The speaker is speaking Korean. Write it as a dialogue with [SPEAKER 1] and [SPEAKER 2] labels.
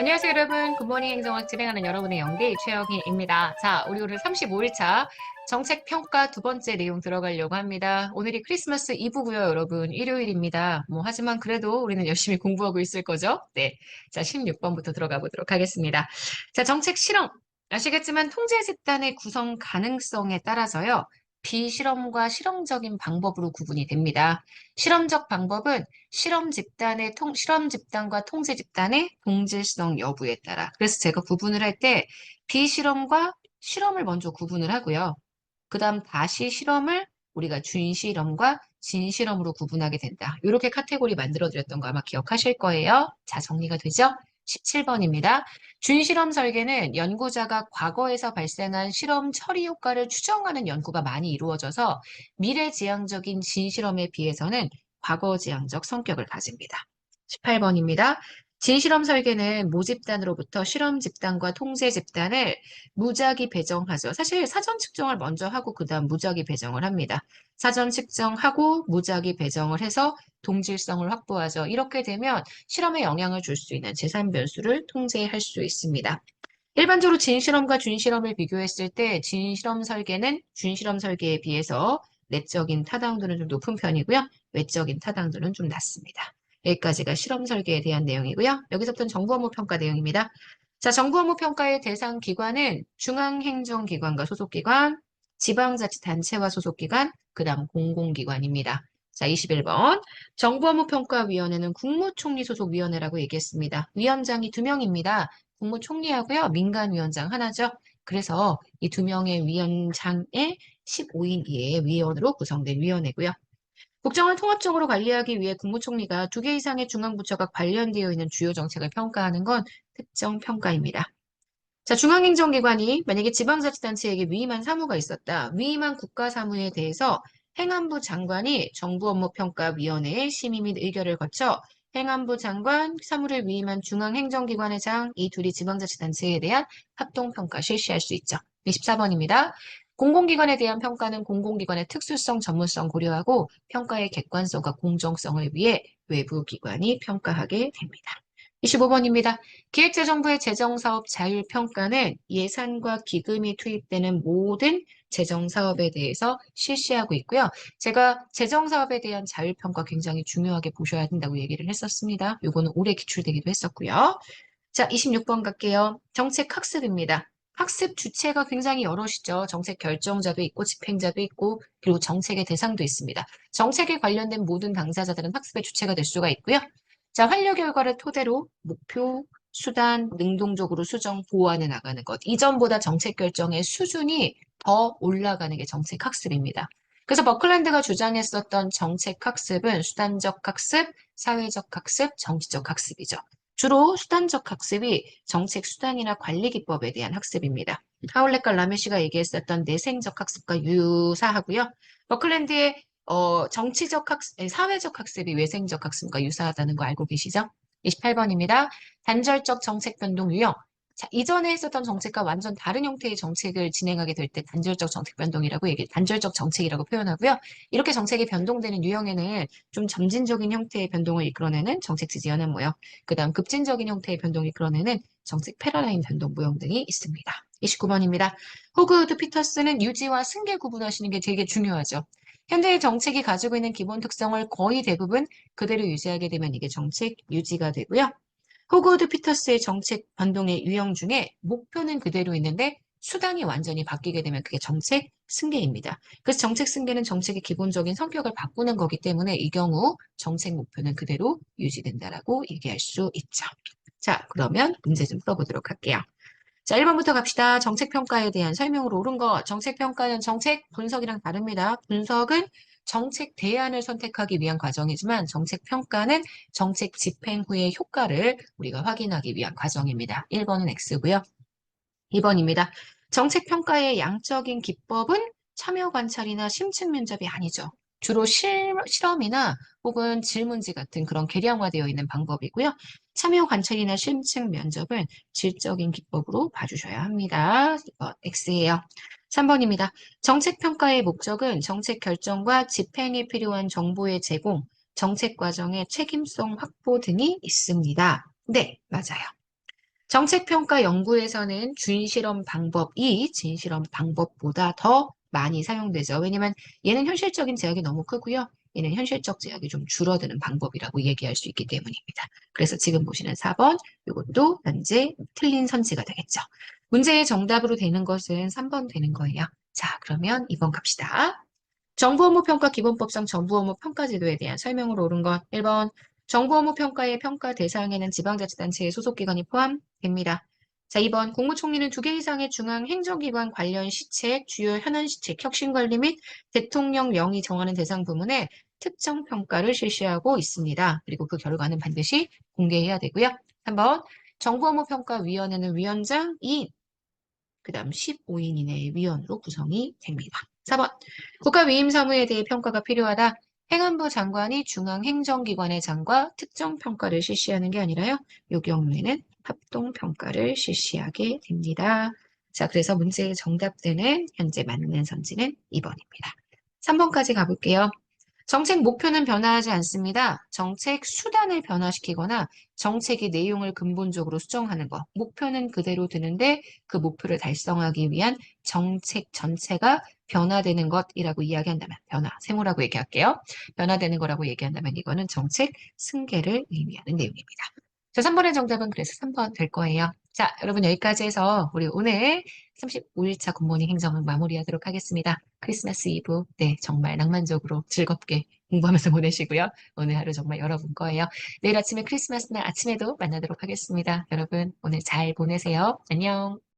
[SPEAKER 1] 안녕하세요, 여러분. 굿모닝 행정을 진행하는 여러분의 영디 최영희입니다. 자, 우리 오늘 35일차 정책 평가 두 번째 내용 들어가려고 합니다. 오늘이 크리스마스 이브고요, 여러분. 일요일입니다. 하지만 그래도 우리는 열심히 공부하고 있을 거죠? 네. 자, 16번부터 들어가 보도록 하겠습니다. 자, 정책 실험. 아시겠지만 통제 집단의 구성 가능성에 따라서요. 비실험과 실험적인 방법으로 구분이 됩니다. 실험적 방법은 실험 집단과 통제 집단의 동질성 여부에 따라. 그래서 제가 구분을 할 때 비실험과 실험을 먼저 구분을 하고요. 그 다음 다시 실험을 우리가 준실험과 진실험으로 구분하게 된다. 이렇게 카테고리 만들어드렸던 거 아마 기억하실 거예요. 자, 정리가 되죠? 17번입니다. 준실험 설계는 연구자가 과거에서 발생한 실험 처리 효과를 추정하는 연구가 많이 이루어져서 미래지향적인 진실험에 비해서는 과거지향적 성격을 가집니다. 18번입니다. 진실험 설계는 모집단으로부터 실험 집단과 통제 집단을 무작위 배정하죠. 사실 사전 측정을 먼저 하고 그다음 무작위 배정을 합니다. 사전 측정하고 무작위 배정을 해서 동질성을 확보하죠. 이렇게 되면 실험에 영향을 줄 수 있는 제3 변수를 통제할 수 있습니다. 일반적으로 진실험과 준실험을 비교했을 때 진실험 설계는 준실험 설계에 비해서 내적인 타당도는 좀 높은 편이고요. 외적인 타당도는 좀 낮습니다. 여기까지가 실험 설계에 대한 내용이고요. 여기서부터는 정부 업무 평가 내용입니다. 자, 정부 업무 평가의 대상 기관은 중앙행정기관과 소속기관, 지방자치단체와 소속기관, 그 다음 공공기관입니다. 자, 21번. 정부업무평가위원회는 국무총리 소속위원회라고 얘기했습니다. 위원장이 2명입니다. 국무총리하고요. 민간위원장 하나죠. 그래서 이 2명의 위원장의 15인 이하의 위원으로 구성된 위원회고요. 국정을 통합적으로 관리하기 위해 국무총리가 2개 이상의 중앙부처가 관련되어 있는 주요 정책을 평가하는 건 특정 평가입니다. 자, 중앙행정기관이 만약에 지방자치단체에게 위임한 사무가 있었다. 위임한 국가사무에 대해서 행안부 장관이 정부업무평가위원회의 심의 및 의결을 거쳐 행안부 장관, 사무를 위임한 중앙행정기관의 장, 이 둘이 지방자치단체에 대한 합동평가 실시할 수 있죠. 24번입니다. 공공기관에 대한 평가는 공공기관의 특수성, 전문성 고려하고 평가의 객관성과 공정성을 위해 외부기관이 평가하게 됩니다. 25번입니다. 기획재정부의 재정사업 자율평가는 예산과 기금이 투입되는 모든 재정사업에 대해서 실시하고 있고요. 제가 재정사업에 대한 자율평가 굉장히 중요하게 보셔야 된다고 얘기를 했었습니다. 요거는 올해 기출되기도 했었고요. 자, 26번 갈게요. 정책학습입니다. 학습 주체가 굉장히 여럿이죠. 정책 결정자도 있고 집행자도 있고 그리고 정책의 대상도 있습니다. 정책에 관련된 모든 당사자들은 학습의 주체가 될 수가 있고요. 자, 활용 결과를 토대로 목표, 수단, 능동적으로 수정, 보완해 나가는 것. 이전보다 정책 결정의 수준이 더 올라가는 게 정책 학습입니다. 그래서 버클랜드가 주장했었던 정책 학습은 수단적 학습, 사회적 학습, 정치적 학습이죠. 주로 수단적 학습이 정책 수단이나 관리 기법에 대한 학습입니다. 하울렛과 라메시가 얘기했었던 내생적 학습과 유사하고요. 버클랜드의 정치적 학습, 사회적 학습이 외생적 학습과 유사하다는 거 알고 계시죠? 28번입니다. 단절적 정책 변동 유형. 자, 이전에 했었던 정책과 완전 다른 형태의 정책을 진행하게 될 때 단절적 정책 변동이라고 단절적 정책이라고 표현하고요. 이렇게 정책이 변동되는 유형에는 좀 점진적인 형태의 변동을 이끌어내는 정책 지지 연한 모형, 그 다음 급진적인 형태의 변동을 이끌어내는 정책 패러다임 변동 모형 등이 있습니다. 29번입니다. 호그우드 피터스는 유지와 승계 구분하시는 게 되게 중요하죠. 현대의 정책이 가지고 있는 기본 특성을 거의 대부분 그대로 유지하게 되면 이게 정책 유지가 되고요. 호그우드 피터스의 정책 변동의 유형 중에 목표는 그대로 있는데 수단이 완전히 바뀌게 되면 그게 정책 승계입니다. 그래서 정책 승계는 정책의 기본적인 성격을 바꾸는 거기 때문에 이 경우 정책 목표는 그대로 유지된다라고 얘기할 수 있죠. 자, 그러면 문제 좀 풀어보도록 할게요. 자, 1번부터 갑시다. 정책평가에 대한 설명으로 옳은 거. 정책평가는 정책 분석이랑 다릅니다. 분석은 정책 대안을 선택하기 위한 과정이지만 정책평가는 정책 집행 후의 효과를 우리가 확인하기 위한 과정입니다. 1번은 X고요. 2번입니다. 정책평가의 양적인 기법은 참여 관찰이나 심층 면접이 아니죠. 주로 실험이나 혹은 질문지 같은 그런 계량화되어 있는 방법이고요. 참여 관찰이나 심층 면접은 질적인 기법으로 봐주셔야 합니다. 이거 X예요. 3번입니다. 정책평가의 목적은 정책 결정과 집행에 필요한 정보의 제공, 정책 과정의 책임성 확보 등이 있습니다. 네, 맞아요. 정책평가 연구에서는 준실험 방법이 진실험 방법보다 더 많이 사용되죠. 왜냐면 얘는 현실적인 제약이 너무 크고요. 얘는 현실적 제약이 좀 줄어드는 방법이라고 얘기할 수 있기 때문입니다. 그래서 지금 보시는 4번, 이것도 현재 틀린 선지가 되겠죠. 문제의 정답으로 되는 것은 3번 되는 거예요. 자, 그러면 2번 갑시다. 정부업무평가 기본법상 정부업무평가제도에 대한 설명으로 옳은 것 1번 정부업무평가의 평가 대상에는 지방자치단체의 소속기관이 포함됩니다. 자, 2번 국무총리는 2개 이상의 중앙행정기관 관련 시책, 주요 현안 시책, 혁신관리 및 대통령 명의 정하는 대상 부문에 특정 평가를 실시하고 있습니다. 그리고 그 결과는 반드시 공개해야 되고요. 3번 정부업무평가위원회는 위원장 2인, 그 다음 15인 이내의 위원으로 구성이 됩니다. 4번. 국가위임사무에 대해 평가가 필요하다. 행안부 장관이 중앙행정기관의 장과 특정 평가를 실시하는 게 아니라요. 이 경우에는 합동평가를 실시하게 됩니다. 자, 그래서 문제의 정답되는 현재 맞는 선지는 2번입니다. 3번까지 가볼게요. 정책 목표는 변화하지 않습니다. 정책 수단을 변화시키거나 정책의 내용을 근본적으로 수정하는 것. 목표는 그대로 두는데 그 목표를 달성하기 위한 정책 전체가 변화되는 것이라고 이야기한다면, 변화, 세모라고 얘기할게요. 변화되는 거라고 얘기한다면 이거는 정책 승계를 의미하는 내용입니다. 자, 3번의 정답은 그래서 3번 될 거예요. 자, 여러분 여기까지 해서 우리 오늘 35일차 굿모닝 행정을 마무리하도록 하겠습니다. 크리스마스 이브, 네, 정말 낭만적으로 즐겁게 공부하면서 보내시고요. 오늘 하루 정말 여러분 거예요. 내일 아침에 크리스마스 날 아침에도 만나도록 하겠습니다. 여러분 오늘 잘 보내세요. 안녕.